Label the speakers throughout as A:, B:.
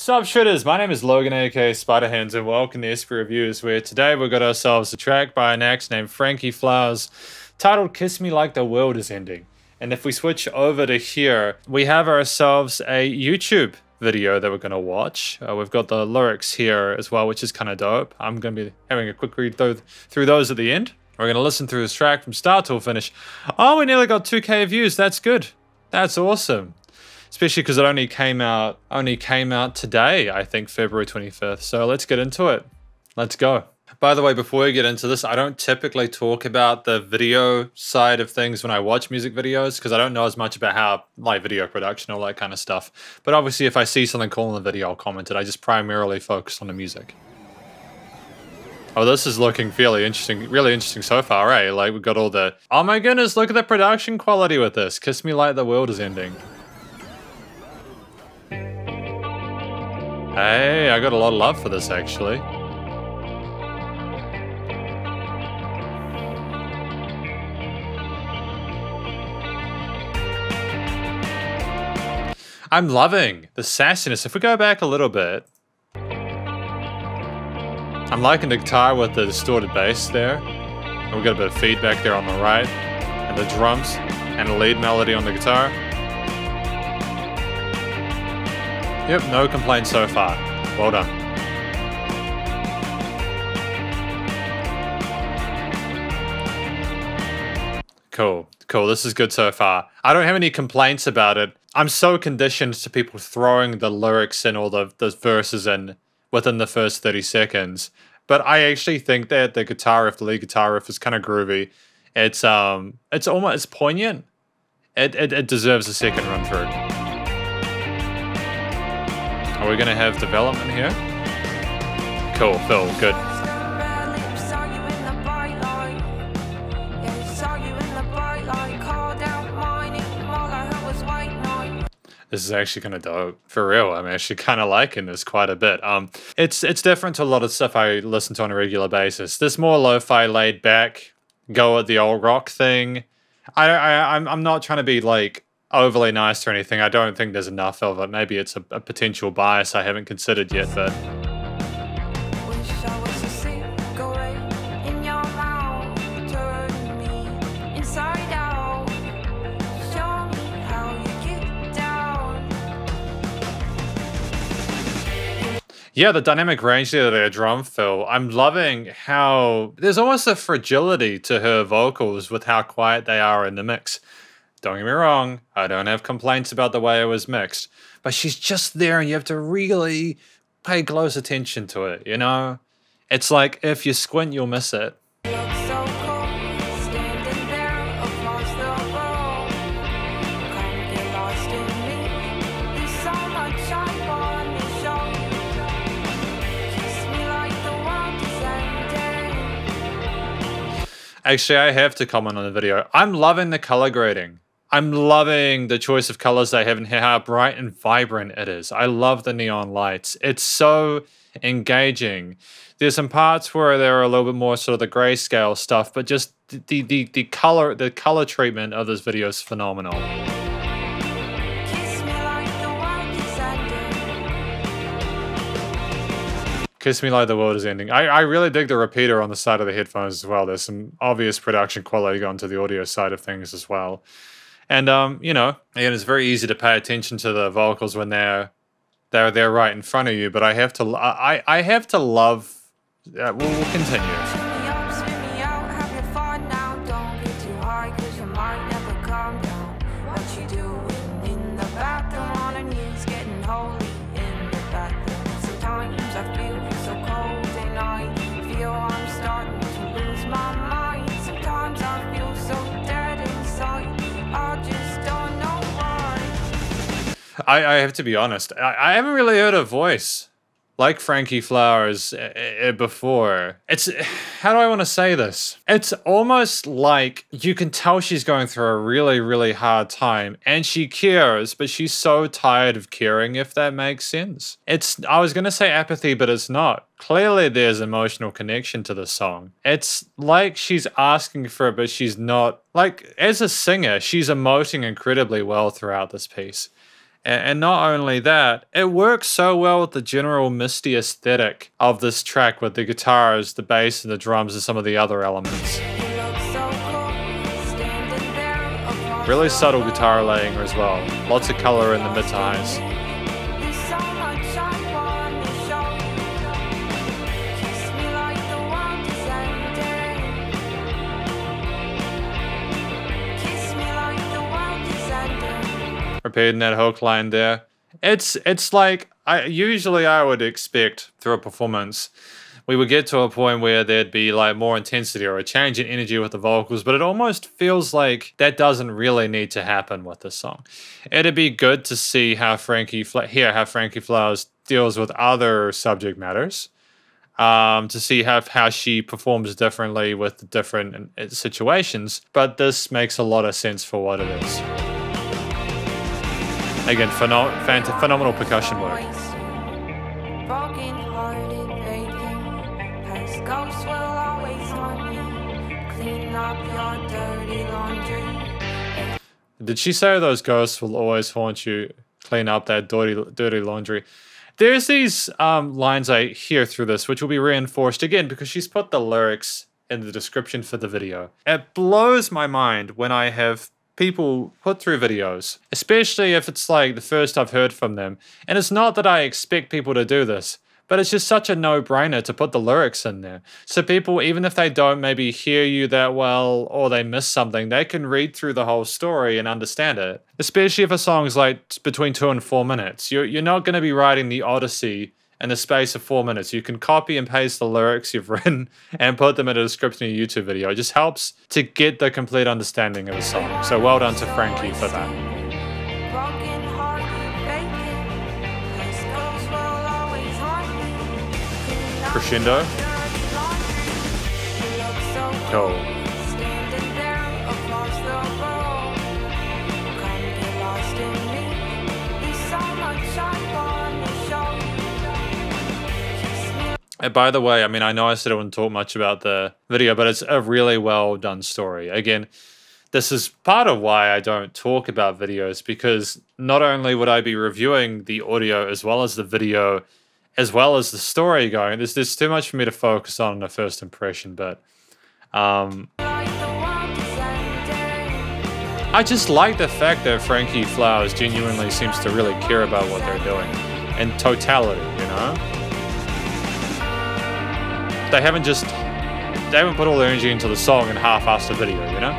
A: Sup Shredders, my name is Logan aka Spiderhands and welcome to SP Reviews, where today we've got ourselves a track by an act named FRANKIE Flowers titled Kiss Me Like the World Is Ending. And if we switch over to here, we have ourselves a YouTube video that we're going to watch. We've got the lyrics here as well, which is kind of dope. I'm going to be having a quick read through those at the end. We're going to listen through this track from start till finish. Oh, we nearly got 2K views. That's good. That's awesome. Especially because it only came out today, I think February 25th. So let's get into it. Let's go. By the way, before we get into this, I don't typically talk about the video side of things when I watch music videos because I don't know as much about how like video production, all that kind of stuff. But obviously if I see something cool in the video, I'll comment it. I just primarily focus on the music. Oh, this is looking fairly interesting, really interesting so far, eh? Like we've got all the, oh my goodness, look at the production quality with this. Kiss Me Like the World Is Ending. Hey, I got a lot of love for this, actually. I'm loving the sassiness. If we go back a little bit, I'm liking the guitar with the distorted bass there. And we got a bit of feedback there on the right, and the drums, and the lead melody on the guitar. Yep, no complaints so far. Well done. Cool, cool. This is good so far. I don't have any complaints about it. I'm so conditioned to people throwing the lyrics in or the verses in within the first 30 seconds. But I actually think that the guitar riff, the lead guitar riff, is kind of groovy. It's poignant. It deserves a second run through. Are we going to have development here? Cool, Phil, good. This is actually kind of dope. For real, I'm actually kind of liking this quite a bit. It's different to a lot of stuff I listen to on a regular basis. This more lo-fi, laid back, go at the old rock thing. I'm not trying to be like overly nice or anything. I don't think there's enough of it. Maybe it's a potential bias I haven't considered yet, but yeah, the dynamic range there, their drum fill. I'm loving how there's almost a fragility to her vocals with how quiet they are in the mix. Don't get me wrong, I don't have complaints about the way it was mixed, but she's just there and you have to really pay close attention to it, you know? It's like if you squint, you'll miss it. Actually, I have to comment on the video. I'm loving the color grading. I'm loving the choice of colors they have and how bright and vibrant it is. I love the neon lights. It's so engaging. There's some parts where there are a little bit more sort of the grayscale stuff, but just the color treatment of this video is phenomenal. Kiss Me Like the World Is Ending. I really dig the repeater on the side of the headphones as well. There's some obvious production quality going to the audio side of things as well. And, you know, again, it's very easy to pay attention to the vocals when they're there right in front of you, but I have to love, we'll continue. I have to be honest, I haven't really heard a voice like FRANKIE Flowers before. It's, how do I want to say this? It's almost like you can tell she's going through a really, really hard time and she cares, but she's so tired of caring, if that makes sense. I was going to say apathy, but it's not. Clearly there's emotional connection to the song. It's like she's asking for it, but she's not. Like, as a singer, she's emoting incredibly well throughout this piece. And not only that, it works so well with the general misty aesthetic of this track with the guitars, the bass, and the drums, and some of the other elements. Really subtle guitar laying as well. Lots of color in the mid to highs. Repeating that hook line there. It's like I would expect through a performance we would get to a point where there'd be like more intensity or a change in energy with the vocals, but it almost feels like that doesn't really need to happen with this song. It'd be good to see how Frankie Flowers deals with other subject matters, to see how she performs differently with different situations, but this makes a lot of sense for what it is. Again, phenomenal percussion work. Did she say those ghosts will always haunt you? Clean up that dirty laundry. There's these lines I hear through this, which will be reinforced again because she's put the lyrics in the description for the video. It blows my mind when I have people put through videos, especially if it's like the first I've heard from them. And it's not that I expect people to do this, but it's just such a no-brainer to put the lyrics in there. So people, even if they don't maybe hear you that well or they miss something, they can read through the whole story and understand it. Especially if a song's like between 2 and 4 minutes. You're not going to be writing the Odyssey in the space of 4 minutes. You can copy and paste the lyrics you've written and put them in a description of your YouTube video. It just helps to get the complete understanding of a song. So well done to Frankie for that. Crescendo. Cool. And by the way, I mean, I know I said I wouldn't talk much about the video, but it's a really well done story. Again, this is part of why I don't talk about videos, because not only would I be reviewing the audio as well as the video, as well as the story going, there's too much for me to focus on a first impression, but I just like the fact that Frankie Flowers genuinely seems to really care about what they're doing in totality, you know? They haven't put all their energy into the song and half-assed the video, you know?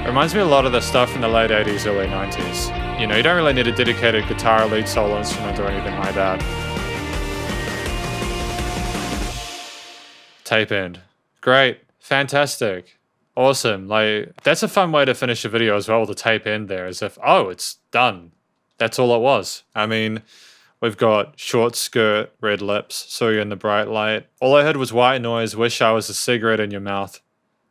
A: It reminds me a lot of the stuff in the late 80s, early 90s. You know, you don't really need a dedicated guitar, lead solo instrument or anything like that. Tape end. Great. Fantastic. Awesome. Like, that's a fun way to finish a video as well, the tape end there, as if, oh, it's done. That's all it was. I mean, we've got short skirt, red lips, saw you in the bright light. All I heard was white noise, wish I was a cigarette in your mouth.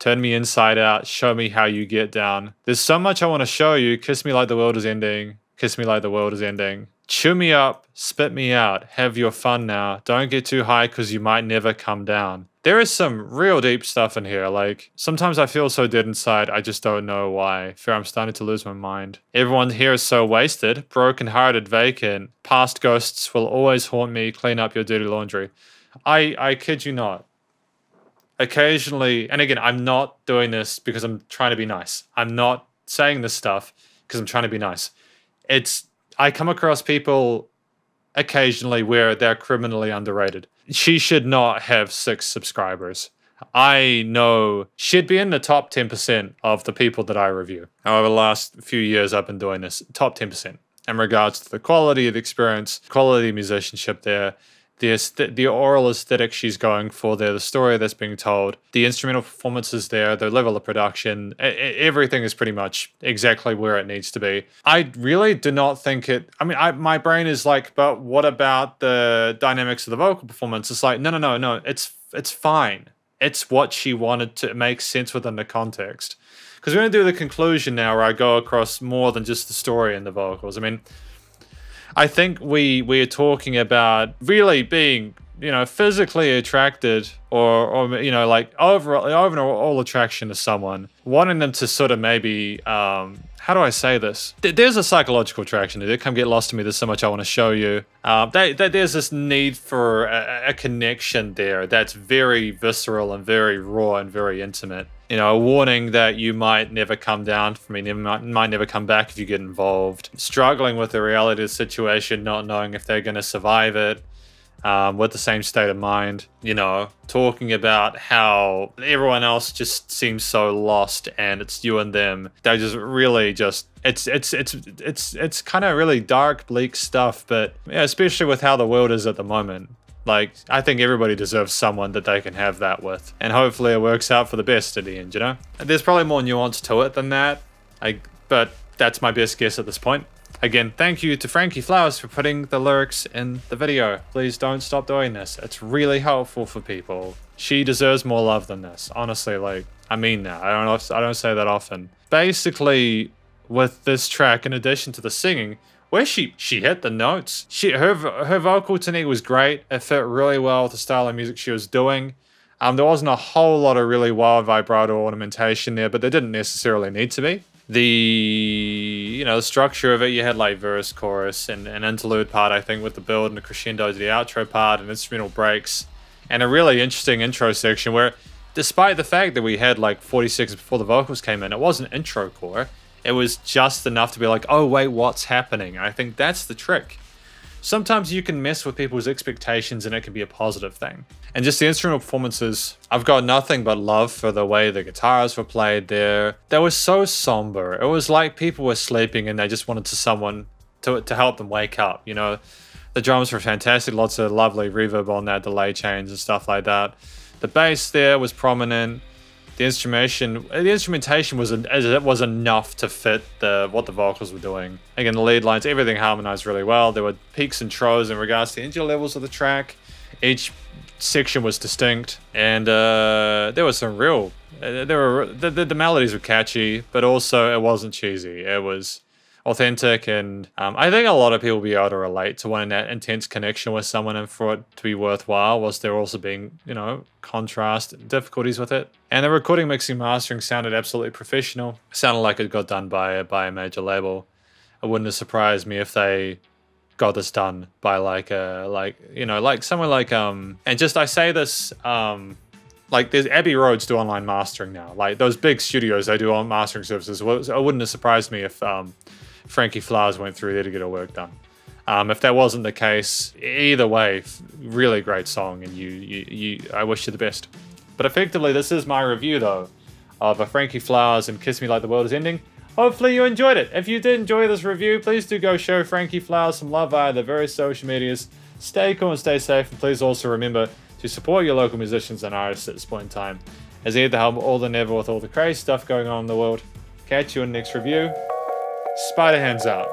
A: Turn me inside out, show me how you get down. There's so much I want to show you. Kiss me like the world is ending. Kiss me like the world is ending. Chew me up, spit me out. Have your fun now. Don't get too high because you might never come down. There is some real deep stuff in here. Like, sometimes I feel so dead inside, I just don't know why. Fear I'm starting to lose my mind. Everyone here is so wasted, broken-hearted, vacant. Past ghosts will always haunt me. Clean up your dirty laundry. I kid you not. Occasionally, and again, I'm not doing this because I'm trying to be nice. I'm not saying this stuff because I'm trying to be nice. I come across people occasionally where they're criminally underrated. She should not have 6 subscribers. I know she'd be in the top 10% of the people that I review. Over the last few years, I've been doing this, top 10%. In regards to the quality of the experience, quality of musicianship there, the oral aesthetic she's going for there, the story that's being told, the instrumental performances there, the level of production, everything is pretty much exactly where it needs to be. I really do not think it, I mean, my brain is like, but what about the dynamics of the vocal performance? It's like, no, it's fine. It's what she wanted to make sense within the context. Because we're going to do the conclusion now where I go across more than just the story and the vocals. I mean, I think we're talking about really being you know, physically attracted or you know, like overall attraction to someone, wanting them to sort of maybe, how do I say this? There's a psychological attraction. It come get lost to me. There's so much I want to show you. There's this need for a connection there that's very visceral and very raw and very intimate. You know, a warning that you might never come down from me, might never come back if you get involved. Struggling with the reality of the situation, not knowing if they're going to survive it. With the same state of mind, you know, talking about how everyone else just seems so lost and it's you and them. They're just really just, it's kind of really dark, bleak stuff, but yeah, especially with how the world is at the moment. Like, I think everybody deserves someone that they can have that with. And hopefully it works out for the best at the end, you know? There's probably more nuance to it than that, but that's my best guess at this point. Again, thank you to Frankie Flowers for putting the lyrics in the video. Please don't stop doing this. It's really helpful for people. She deserves more love than this. Honestly, like, I mean that. I don't say that often. Basically, with this track, in addition to the singing, where she hit the notes. Her vocal technique was great. It fit really well with the style of music she was doing. There wasn't a whole lot of really wild vibrato ornamentation there, but there didn't necessarily need to be. The structure of it, you had like verse, chorus, and an interlude part, I think, with the build and the crescendo to the outro part and instrumental breaks, and a really interesting intro section where, despite the fact that we had like 40 seconds before the vocals came in, it wasn't intro core. It was just enough to be like, oh wait, what's happening? I think that's the trick. Sometimes you can mess with people's expectations and it can be a positive thing. And just the instrumental performances, I've got nothing but love for the way the guitars were played there. They were so somber. It was like people were sleeping and they just wanted someone to help them wake up, you know. The drums were fantastic, lots of lovely reverb on that, delay chains and stuff like that. The bass there was prominent. The instrumentation was enough to fit what the vocals were doing. Again, the lead lines, everything harmonized really well. There were peaks and troughs in regards to the energy levels of the track. Each section was distinct, and there was some real. The melodies were catchy, but also it wasn't cheesy. It was authentic, and I think a lot of people will be able to relate to wanting that intense connection with someone, and for it to be worthwhile, whilst there also being, you know, contrast difficulties with it. And the recording, mixing, mastering sounded absolutely professional. It sounded like it got done by a major label. It wouldn't have surprised me if they got this done by someone like and just I say this like there's Abbey Roads do online mastering now. Like those big studios, they do on mastering services. Well, it wouldn't have surprised me if Frankie Flowers went through there to get her work done. If that wasn't the case, either way, really great song, and I wish you the best. But effectively, this is my review though of a Frankie Flowers and Kiss Me Like the World Is Ending. Hopefully you enjoyed it. If you did enjoy this review, please do go show Frankie Flowers some love via the various social medias. Stay cool and stay safe, and please also remember to support your local musicians and artists at this point in time, as they need the help more than ever with all the crazy stuff going on in the world. Catch you in the next review. Spiderhands out.